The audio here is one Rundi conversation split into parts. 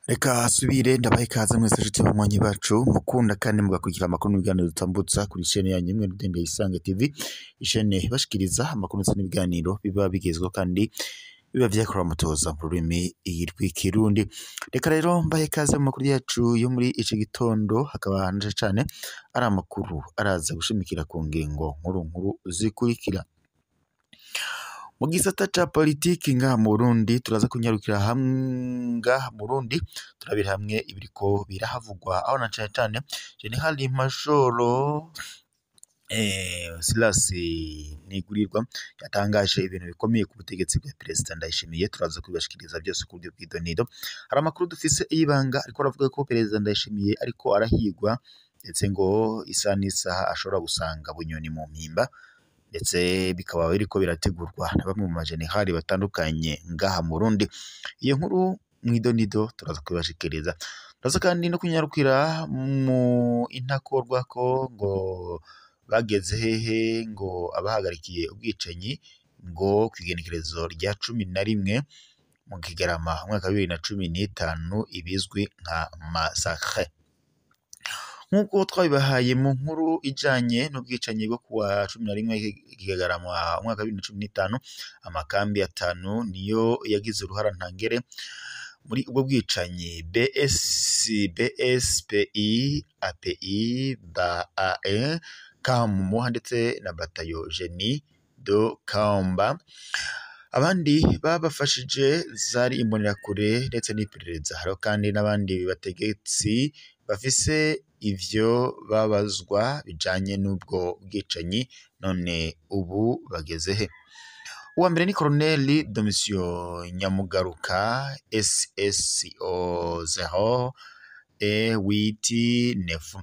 Reka asubire ndabaye ikaze mwese nshuti banywanyi bacu mukunda kandi mugakurikira amakuru n'ibiganiro dutambutsa kuri chaîne yanyu imwe Rudende Isange TV, ishene bashikiriza amakuru ndetse n'ibiganiro biba bigezweho kandi biba vyakora mutoza mu rurimi rw'ikirundi. Reka rero mbaye ikaze mu makuru yacu yo muri iki gitondo, hakaba hanje cane ari amakuru araza gushimikira ku ngingo nkuru zikurikira. Mu gisata ca politiki ngaha mu Burundi turaza kunyarukira hamwe mu Burundi turabira hamwe ibiriko birahavugwa, aho na cane General Majoro Silas Ntigurirwa yatangaje ibintu bikomeye ku butegetsi bwa Perezida Ndayishimiye. Turaza kubibashikiriza byose ku buryo bw'idonido. Hari amakuru dufise y'ibanga ariko aravuga ko Perezida Ndayishimiye ariko arahigwa, ndetse ngo isaha n'isaha ashobora gusanga bunyoni mu mpimba, ndetse bikaba biriko birategurwa na bamwe mu majenerali batandukanye ngaha mu Burundi. Iyo nkuru mw'idonido turaza kubibashikiriza. Turaza kandi no kunyarukira mu intakorwa ko ngo bageze hehe ngo abahagarikiye ubwicanyi ngo kw'igenekerezo rya 11 mu Kigarama umwaka wa 2015 ibizwi nka massacre. Nkuko twabibahaye mu nkuru ijanye n'ubwicanyi bwo kuwa 11 Kigarama umwaka wa 2015, amakambi 5 niyo yagize uruhara ntangere muri ubwo bwicanyi. BSPI, API, BAE, KAMU ndetse na batayo Genie do Kamba. Abandi babafashije zari imbonerakure ndetse n'iperereza. Hariho kandi n'abandi bategetsi bafise ivyo babazwa bijanye n'ubwo bwicanyi, none ubu bageze he? Uwa mbere ni Colonel Domitien Nyamugaruka SSO 089.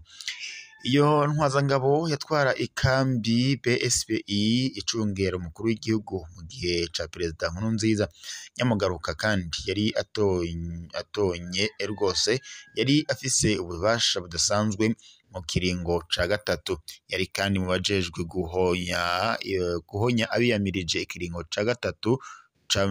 Iyo ntwazangabo yatwara ikambi BSPI icungera umukuru w'igihugu mu gihe ca Perezida Nkurunziza. Nyamugaruka kandi yari atonye rwose, yari afise ububasha budasanzwe mu kiringo ca gatatu. Yari kandi mu bajejwe guhonya abiyamirije ikiringo ca gatatu ca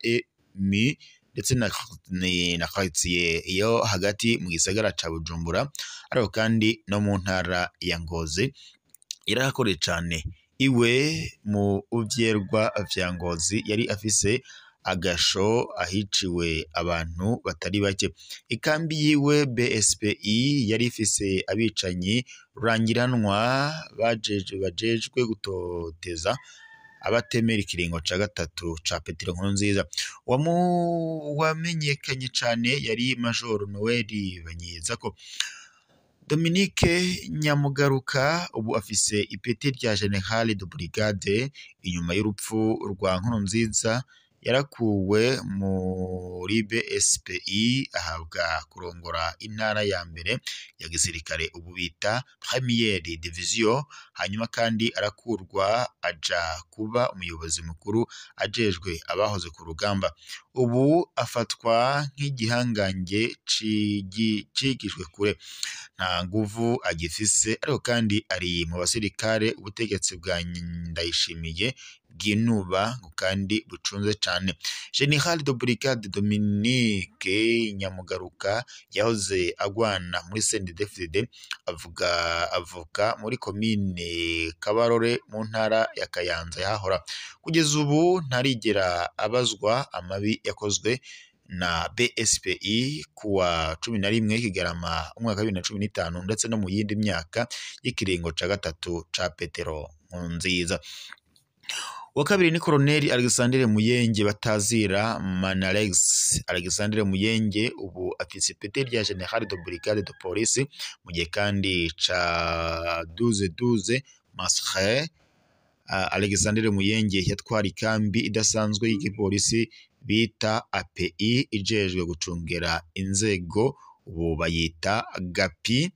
EMI ndetse na quartier iyo hagati mu gisagara ca Bujumbura, ariko kandi no mu ntara ya Ngozi irahakoreye cane. Iwe mu uvyerwa vya Ngozi yari afise agasho ahiciwe abantu batari bake. Ikambi yiwe BSPI yari ifise abicanyi rurangiranwa bajejwe gutoteza abatemera ikiringo ca gatatu ca Petero Nkurunziza. Wamenyekanye cane yari Major Noel Banyezako. Dominique Nyamugaruka ubu afise ipeti rya General de Brigade. Inyuma y'urupfu rwa Nkurunziza yarakuwe muri BSPI ahabwa kurongora intara ya mbere ya gisirikare, ubu bita Première Division. Hanyuma kandi arakurwa aja kuba umuyobozi mukuru ajejwe abahoze ku rugamba. Ubu afatwa nk'igihangange cigijwe kure, nta nguvu agifise, ariko kandi ari mu basirikare ubutegetsi bwa Ndayishimiye bwinuba kandi bucunze cane. General de Brigade Dominique Nyamugaruka yahoze agwana muri CNDD-FDD, avuka muri komine Kabarore mu ntara ya Kayanza yahora. Kugeza ubu ntarigera abazwa amabi yakozwe na BSPI kuwa 11 Kigarama umwaka wa 2015 ndetse no mu yindi myaka y'ikiringo ca gatatu ca Petero Nkurunziza. Wa kabiri ni Colonel Alexandre Muyenge batazira Manalex. Alexandre Muyenge ubu afise ipeti rya General de Brigade de Police mu gihe kandi ca 12 Massacre. Alexandre Muyenge yatwara ikambi idasanzwe y'igipolisi bita API ijejwe gucungera inzego, ubu bayita GAPI.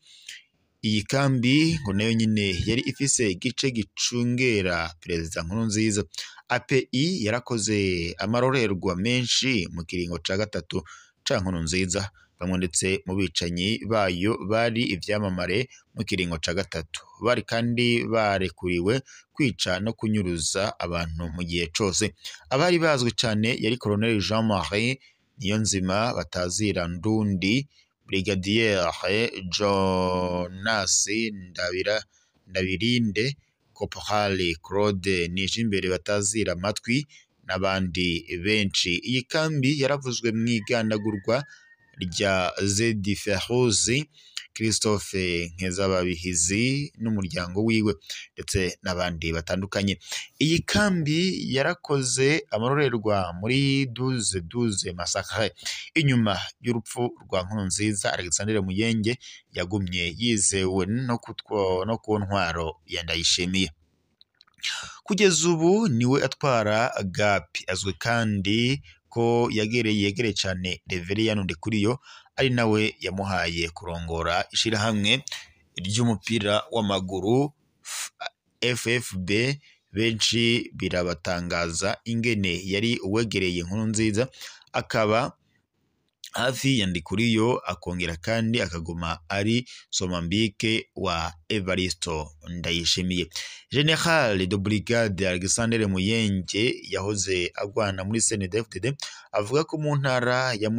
Iyi kambi ngo nayo nyine yari ifise igice gicungera Perezida Nkurunziza. API yarakoze amarorerwa menshi mu kiringo ca gatatu ca Nkurunziza, bamwe ndetse mu bicanyi bayo bari ivyamamare mu kiringo ca gatatu. Bari kandi barekuriwe kwica no kunyuruza abantu mu gihe cose. Abari bazwi cane yari Colonel Jean-Marie Niyonzima batazira Ndundi, Brigadier Jonas Ndabirinde, Corporal Claude Nijimbere batazira Matwi n'abandi benshi. Iyi kambi yaravuzwe mw'igandagurwa rya Zedi Feruzi, Christophe Nkezababihizi n'umuryango wiwe ndetse n'abandi batandukanye. Iyi kambi yarakoze amarorerwa muri 12 massacre. Inyuma y'urupfu rwa Nkurunziza, Alexandre Muyenge yagumye yizewe no ku ntwaro ya Ndayishimiye. Kugeza ubu niwe atwara Gapi, azwi kandi ko yegereye cyane Reverien Ndikuriyo, ari nawe yamuhaye kurongora ishirahamwe ry'umupira w'amaguru FFB. Benshi birabatangaza ingene yari uwegereye Nkurunziza, akaba hafi ya Ndikuriyo, akongera kandi akaguma ari somambike wa Evaristo Ndayishimiye. General de Brigade Alexandre Muyenge yahoze agwana muri CNDD-FDD, avuga ko mu ntara ya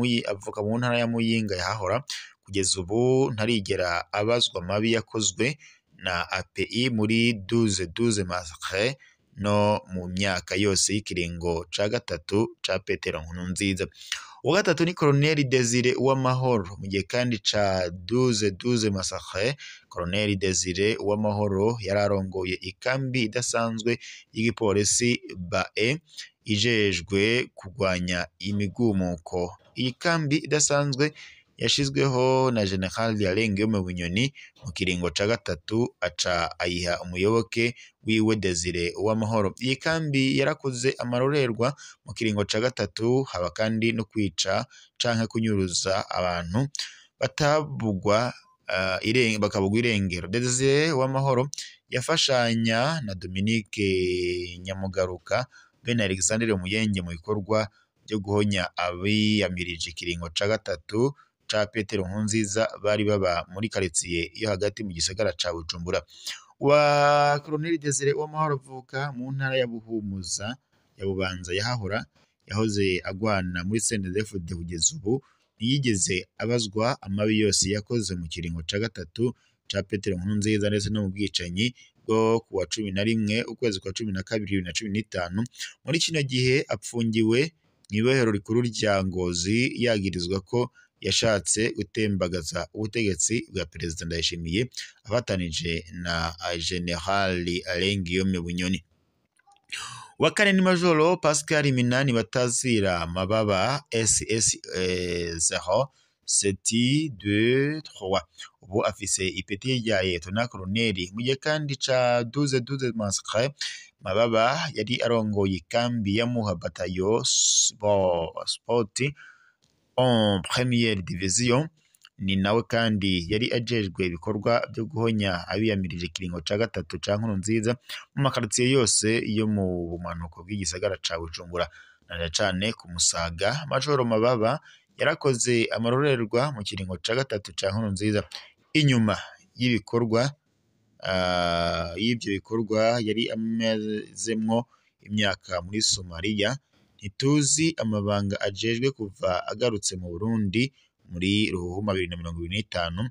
Muyinga yahahora. Kugeza ubu ntarigera abazwa mabi yakozwe na API muri 12 massacre no mu myaka yose y'ikiringo ca gatatu ca Petero Nkurunziza. Uwa gatatu ni Colonel Desire Uwamahoro. Mu gihe kandi ca 12 massacre, Colonel Desire Uwamahoro yararongoye ikambi idasanzwe y'igipolisi BAE ijejwe kugwanya imigumuko. Iyi kambi idasanzwe yashizweho na General Alengiyome Bunyoni mu kiringo ca gatatu, aca ayiha umuyoboke wiwe Desire Uwamahoro. Iyi kambi yarakoze amarorerwa mu kiringo ca gatatu, haba kandi no kwica canke kunyuruza abantu bakabugwa irengero. Desire Uwamahoro yafashanya na Dominique Nyamugaruka bene Alexandre Muyenge mu bikorwa byo guhonya abiyamirije ikiringo ca gatatu ca Petero Nkurunziza bari baba muri quartier yo hagati mu gisagara ca Bujumbura. Wa Colonel Desire Uwamahoro avuka mu ntara ya Buhumuza ya Bubanza yahahora, yahoze agwana muri CNDD-FDD. Kugeza ubu ntiyigeze abazwa amabi yose yakoze mu kiringo ca gatatu ca Petero Nkurunziza ndetse no mu bwicanyi bwo kuwa 11 ukwezi kwa 12 2015. Muri kino gihe apfungiwe mw'ibohero rikuru rya Ngozi yagirizwa ko yashatse gutembagaza ubutegetsi bwa Perezida Ndayishimiye afatanije na General Alengiyome Bunyoni. Wa kane ni Majoro Pascal Minani batazira Mababa SS 0723. Ubu afise ipeti rya Lieutenant Colonel. Mu gihe kandi ca 12 massacre, Mababa yari arongoye ikambi ya Muha Bataillon Sport en première division. Ni nawe kandi yari ajejwe ibikorwa byo guhonya abiyamirije ikiringo ca gatatu ca Nkurunziza mu makartier yose yo mu bumanuko bw'igisagara ca Bujumbura na cane ku Musaga. Majoro Mababa yarakoze amarorerwa mu kiringo ca gatatu ca Nkurunziza. Inyuma y'ibikorwa y'ibyo bikorwa yari amezemwo imyaka muri Somalia. Ntituzi amabanga ajejwe kuva agarutse mu Burundi muri Ruhuma 2025.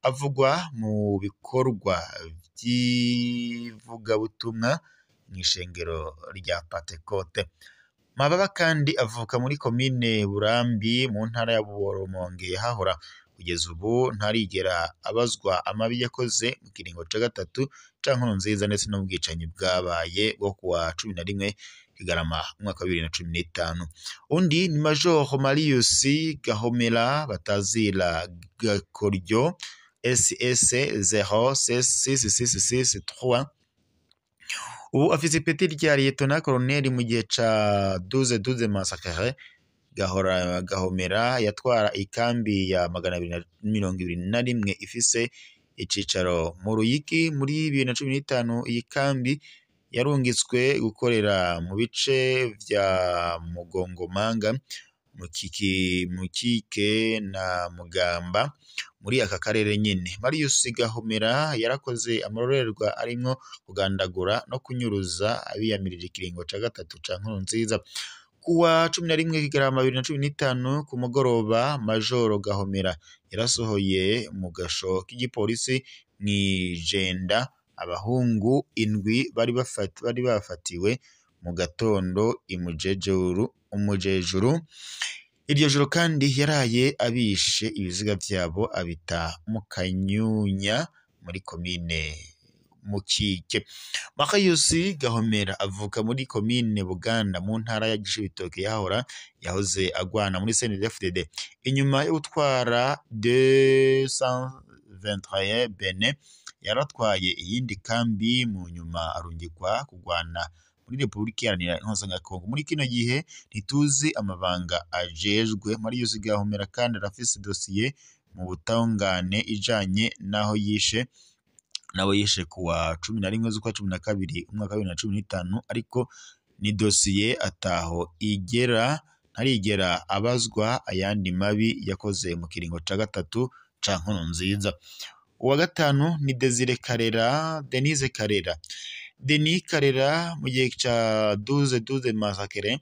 Avugwa mu bikorwa by'ivugabutumwa mw'ishengero rya Pentecote. Mababa kandi avuka muri komine Burambi mu ntara ya Rumonge yahahora. Kugeza ubu ntarigera abazwa amabi yakoze mu kiringo ca gatatu ca Nkurunziza ndetse no mu bwicanyi bwabaye bwo kuwa 11 Kigarama umwaka wa 2015. Undi ni Major Marius Gahomera batazira Gakoryo SS 066663. Ubu afise ipeti rya Lieutenant Colonel. Mu gihe ca 12 massacre, Gahomera yatwara ikambi ya 221 ifise icicaro mu Ruyigi. Muri 2015 iyi kambi yarungitswe gukorera mu bice vya Mugongomanga Mukike na Mugamba muri aka karere nyene. Marius Gahomera yarakoze amarorerwa arimwo kugandagura no kunyuruza abiyamirije ikiringo ca gatatu ca Nkurunziza. Kuwa 11 Kigarama 2015 ku mugoroba Majoro Gahomera yarasohoye mu gasho k'igipolisi mw'Ijenda. Abahungu indwi bari bafatiwe mu gatondo umujejuru. Iryo joro kandi yaraye abishe ibiziga vyabo abita mu Kanyunya muri komine Mukike. Marius Gahomera avuka muri komine Buganda mu ntara ya Cibitoke yahoze agwana muri CNDD-FDD. Inyuma yo gutwara 221 Bene yaratwaye iyindi kambi mu nyuma arungikwa kugwana muri Republika Iharanira Intwaro ya Kongo. Muri kino gihe ntituzi amabanga ajejwe. Marius Gahomera kandi arafise dosiye mu butungane ijanye naho yishe kuwa 11 z'ukwa 12 umwaka wa 2015, ariko ni dosiye ataho ntarigera abazwa ayandi mabi yakoze mu kiringo ca gatatu ca Nkurunziza. Uwa gatanu ni Denis Karera mu gihe ca 12 massacre.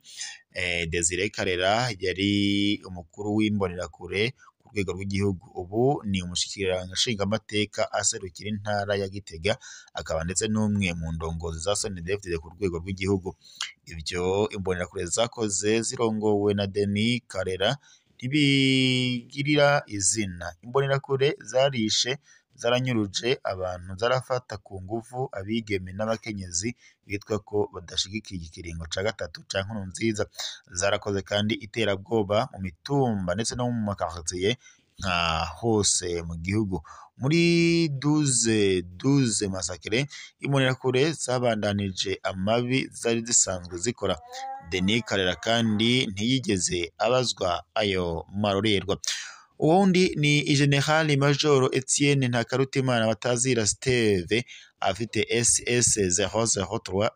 Desire Karera yari umukuru w'imbonerakure ku rwego rw'igihugu. Ubu ni umushikiranganji amateka aserukira intara ya Gitega, akaba ndetse n'umwe mu ndongozi za CNDD-FDD ku rwego rw'igihugu. Ivyo imbonerakure zakoze zirongowe na Denis Karera ntibigirira izina. Imbonerakure zarishe, zaranyuruje abantu, zarafata ku nguvu abigeme n'abakenyezi bitwa ko badashigikiye ikiringo ca gatatu ca Nkurunziza. Zarakoze kandi iterabwoba mu mitumba ndetse no mu makartier nka hose mu gihugu. Muri 12 massacre imbonerakure zabandanije amabi zari zisanzwe zikora. Denis Karera kandi ntiyigeze abazwa ayo marorerwa. Uwundi ni General Major Etienne Ntakarutimana batazira Steve, afite SS 003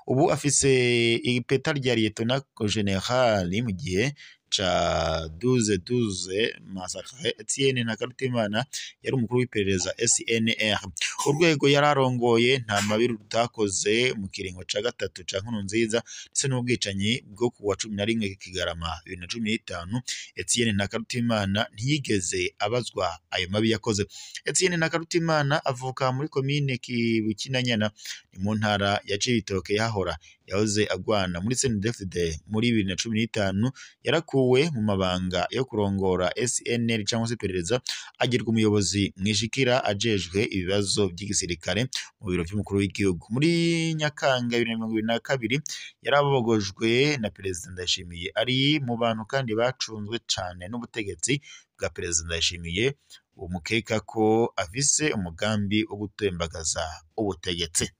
ubu afise ipeta rya Lieutenant General. Mu gihe ca 12 massacre Etienne Ntakarutimana yari umukuru w'iperereza SNR. Urwego yararongoye nta mabi rutakoze mu kiringo ca gatatu ca Nkurunziza ndetse n'ubwicanyi bwo kuwa 11 Kigarama 2015. Etienne Ntakarutimana ntiyigeze abazwa ayo mabi yakoze. Etienne Ntakarutimana avuka muri komine Kinanyana ni mu ntara ya Cibitoke yahoze agwana muri CNDD-FDD. Muri 2015 yarakuwe mu mabanga yo kurongora SNL cyangwa se iperereza, agirwa umuyobozi mwishikira ajejwe ibibazo by'igisirikare mu biro by'umukuru w'igihugu. Muri Nyakanga 2022 yarabogojwe na Perezida Ndayishimiye. Ari mu bantu kandi bacunzwe cane n'ubutegetsi bwa Perezida Ndayishimiye, umukeka ko afise umugambi wo gutembagaza ubutegetsi.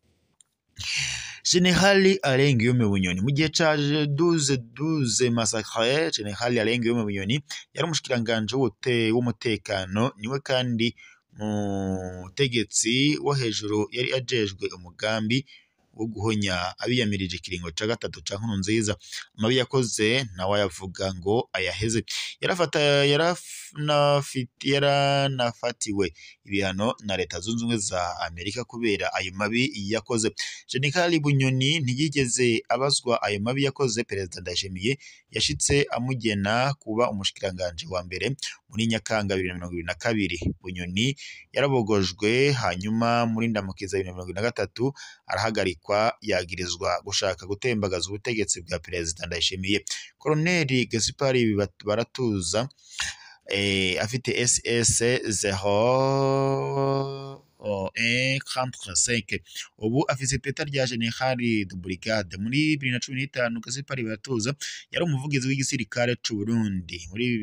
General Alain Guillaume Bunyoni mu gihe ca 12 massacre, General Alain Guillaume Bunyoni yari umushikiranganje w'umutekano, niwe kandi mutegetsi wo hejuru yari ajejwe umugambi wo guhonya abiyamirije ikiringo ca gatatu ca Nkurunziza. Amabi yakoze nawe ayavuga ngo ayaheze. Yaranafatiwe ibihano na Leta Zunze Ubumwe za Amerika kubera ayo mabi yakoze. General Bunyoni ntiyigeze abazwa ayo mabi yakoze. Perezida Ndayishimiye yashitse amugena kuba umushikiranganje wa mbere muri Nyakanga 2022. Bunyoni yarabogojwe, hanyuma muri Ndamukiza 2023 arahagarikwa, yagirizwa gushaka gutembagaza ubutegetsi bwa Perezida Ndayishimiye. Colonel Gaspari Baratuza afite SS 035 ubu afise ipeta rya General de Brigade. Muri 2015 Gaspari Baratuza yari umuvugizi w'igisirikare c'u Burundi. Muri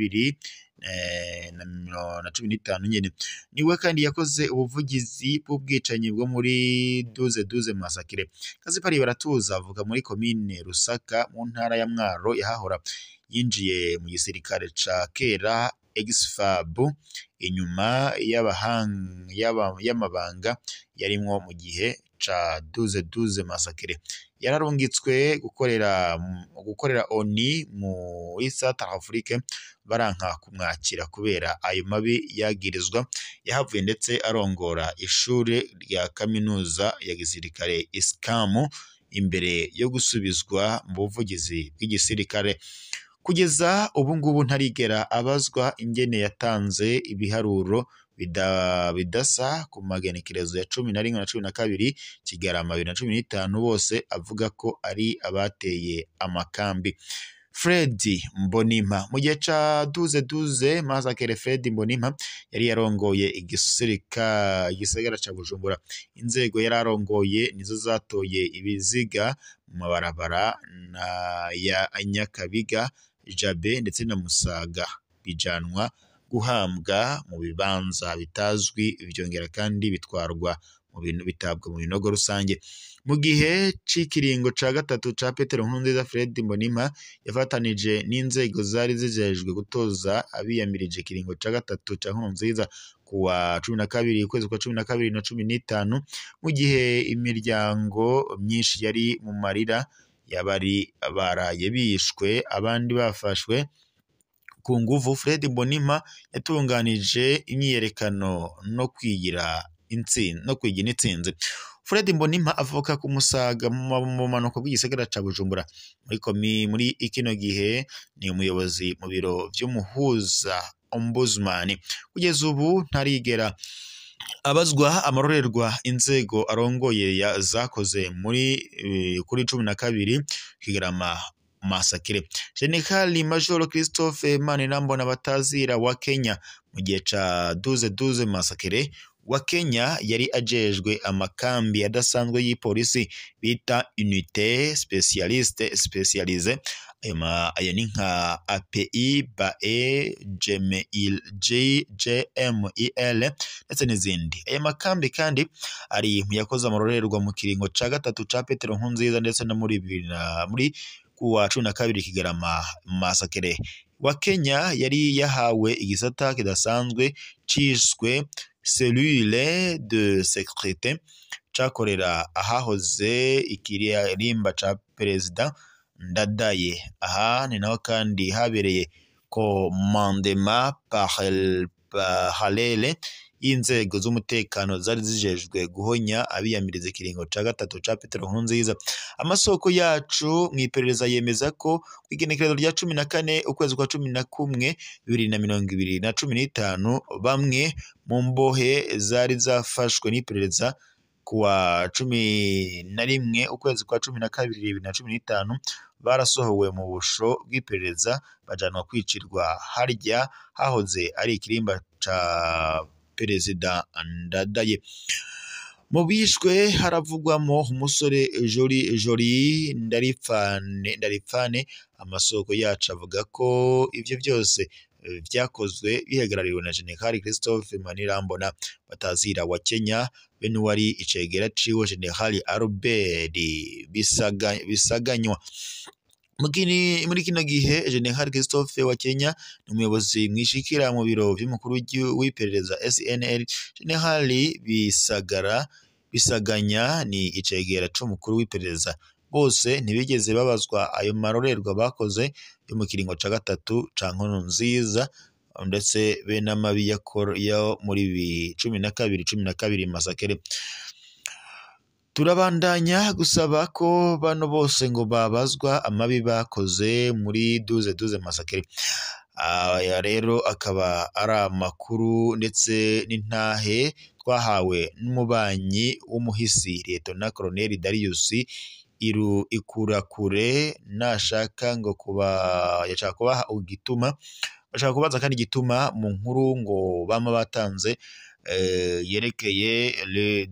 2015 nyene niwe kandi yakoze ubuvugizi bw'ubwicanyi bwo muri 12 massacre. Gaspari Baratuza avuga muri komine Rusaka mu ntara ya Mwaro yahahora. Yinjiye mu gisirikare ca kera Exfab inyuma y'amabanga yarimwo mu gihe ca 12-12 massacre. Yararungitswe gukorera ONU muri South Afrique baranka kumwakira kubera ayo mabi yagirizwa. Yahavuye ndetse arongora ishure rya kaminuza ya gisirikare ISCAM imbere yo gusubizwa mu buvugizi bw'igisirikare. Kugeza ubu ngubu ntarigera abazwa ingene yatanze ibiharuro bidasa ku magenekerezo ya 11 na 12 Kigarama 2015 bose avuga ko ari abateye amakambi. Fred Mbonimpa mu gihe ca 12-12 massacre, Fred Mbonimpa yari yarongoye igisagara ca Bujumbura. Inzego yararongoye nizo zatoye ibiziga mu mabarabara ya Nyakabiga, Jabe ndetse na Musaga, bijanwa guhambwa mu bibanza bitazwi, byongera kandi bitabwa mu binogo rusange. Mu gihe c'ikiringo ca gatatu ca Petero Nkurunziza, Fred Mbonimpa yafatanije n'inzego zari zijejwe gutoza abiyamirije ikiringo ca gatatu ca Nkurunziza kuwa 12 ukwezi kwa 12 na 15, mu gihe imiryango myinshi yari mu marira yabari baraye bishwe abandi bafashwe ku nguvu. Fred Mbonimpa yatunganije imyiyerekano no kwigira intsinzi. Fred Mbonimpa avuka ku Musaga mu manuko bw'igisagara ca Bujumbura. Muri ikino gihe ni umuyobozi mu biro vy'umuhuza ombudsman. Kugeza ubu ntarigera abazwa amarorerwa inzego arongoye zakoze kuri 12 Kigarama massacre. General Major Christophe Manirambona Batazira wa Kenya mu gihe ca 12-12 massacre wa Kenya yari ajejwe amakambi adasanzwe y'ipolisi bita unité spécialisée. Ayo ni nka API, BAE, GMIL ndetse n'izindi. Aya makambi kandi ari mu yakoze amarorerwa mu kiringo ca gatatu ca Petero Nkurunziza ndetse no muri kuwa 12 Kigarama massacre. Wa Kenya yari yahawe igisata kidasanzwe ciswe cellule de sécurité cakorera ahahoze ikirimba ca Perezida Ndadaye. Aha ni naho kandi habereye commandement parallele y'inzego z'umutekano zari zijejwe guhonya abiyamiriza ikiringo ca gatatu ca Petero Nkurunziza. Amasoko yacu mw'iperereza yemeza ko kw'igenekerezo rya 14 ukwezi kwa 11 2015 bamwe mu mbohe zari zafashwe n'iperereza kuwa 11 ukwezi kwa 12 2015 barasohowe mu busho bw'iperereza bajanwa kwicirwa harya hahoze ari ikirimba ca Perezida Ndadaye. Mu bishwe haravugwamo umusore Joli Ndaripfane. Amasoko yacu avuga ko ivyo byose vyakozwe bihagarariwe na General Christophe Manirambona Batazira wa Kenya, bene wari icegera ciwe General Albert Bisaganywa. Muri kino gihe General Christophe wa Kenya ni umuyobozi mwishikira mu biro vy'umukuru w'iperereza SNL. General Bisaganya ni icegera c'umukuru w'iperereza. Bose ntibigeze babazwa ayo marorerwa bakoze yo mu kiringo ca gatatu ca Nkurunziza ndetse be n'amabi yo muri 12 massacre. Turabandanya gusaba ko bano bose ngo babazwa amabi bakoze muri 12-12 massacre. Aya rero akaba ari amakuru ndetse n'intahe twahawe n'umubanyi w'umuhisi Lieutenant Colonel Darius Ikurakure. Nashaka ngo yashaka kubaha igituma, bashaka kubaza kandi igituma mu nkuru ngo bama batanze yerekeye le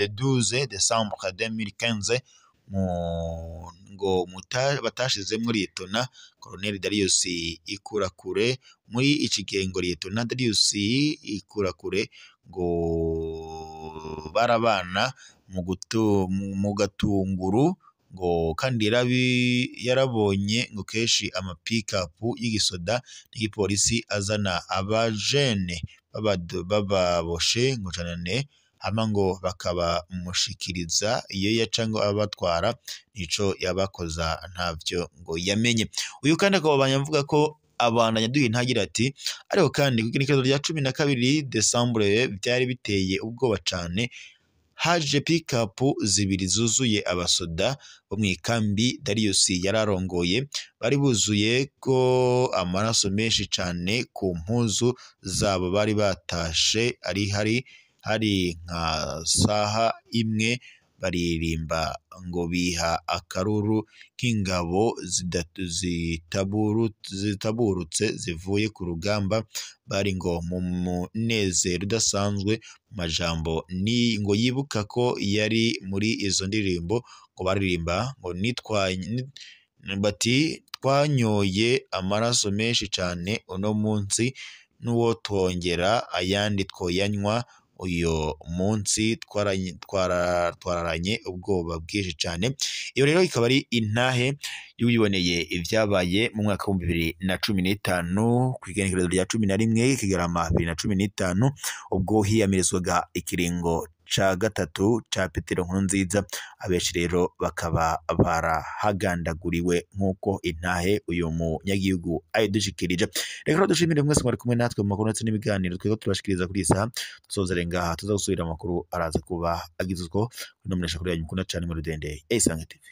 12 décembre 2015 ngo batashizemwo Lieutenant Colonel Darius Ikurakure. Muri iki gihe ngo Lieutenant Darius Ikurakure ngo barabana mu gatunguru ngo kandi yarabonye ngo keshi ama pick up y'igisoda n'igipolisi azana abajene bababoshe ngo canane hama ngo bakaba mushikiriza iyo yaca ngo abatwara nico yabakoza ntavyo ngo yamenye. Uyu kandi akabanya mvuga ko abandanya duhe ntagira ati ariko kandi kugenekerezo rya 12 Desembre byari biteye ubwoba cane, haje pick up zibiri zuzuye abasoda bo mwikambi Darius yararongoye, bari buzuye ko amaraso menshi cane ku mpuzu zabo, bari batashe hari nka saha imwe baririmba ngo biha akaruru k'ingabo zitaburutse zivuye ku rugamba, bari ngo mu munezero udasanzwe. Majambo ni ngo yibuka ko yari muri izo ndirimbo ngo baririmba ngo bati twanyoye amaraso menshi cane uno munsi n'uwo twongera ayandi twoyanywa, uyo munsi twararanye ubwoba bwinshi cane. Iyo rero ikaba ari intahe y'ubiboneye ivyabaye mu mwaka wa 2015 kwigenekerezo rya 11 Kigarama 2015 ubwo hiyamirizwaga ikiringo ca gatatu ca Petero Nkurunziza. Abenshi rero bakaba barahagandaguriwe nk'uko intahe uyu munyagihugu ayidushikirije. Reka dushimire mwese mwari kumwe natwe mu makuru ndetse n'ibiganiro twego turashikiriza kuri isaha. Tuzozere ngaha tuzagusubira amakuru araza kuba agizwe no munesha kuri yanyu kuna cyane mu Rudende Isange TV.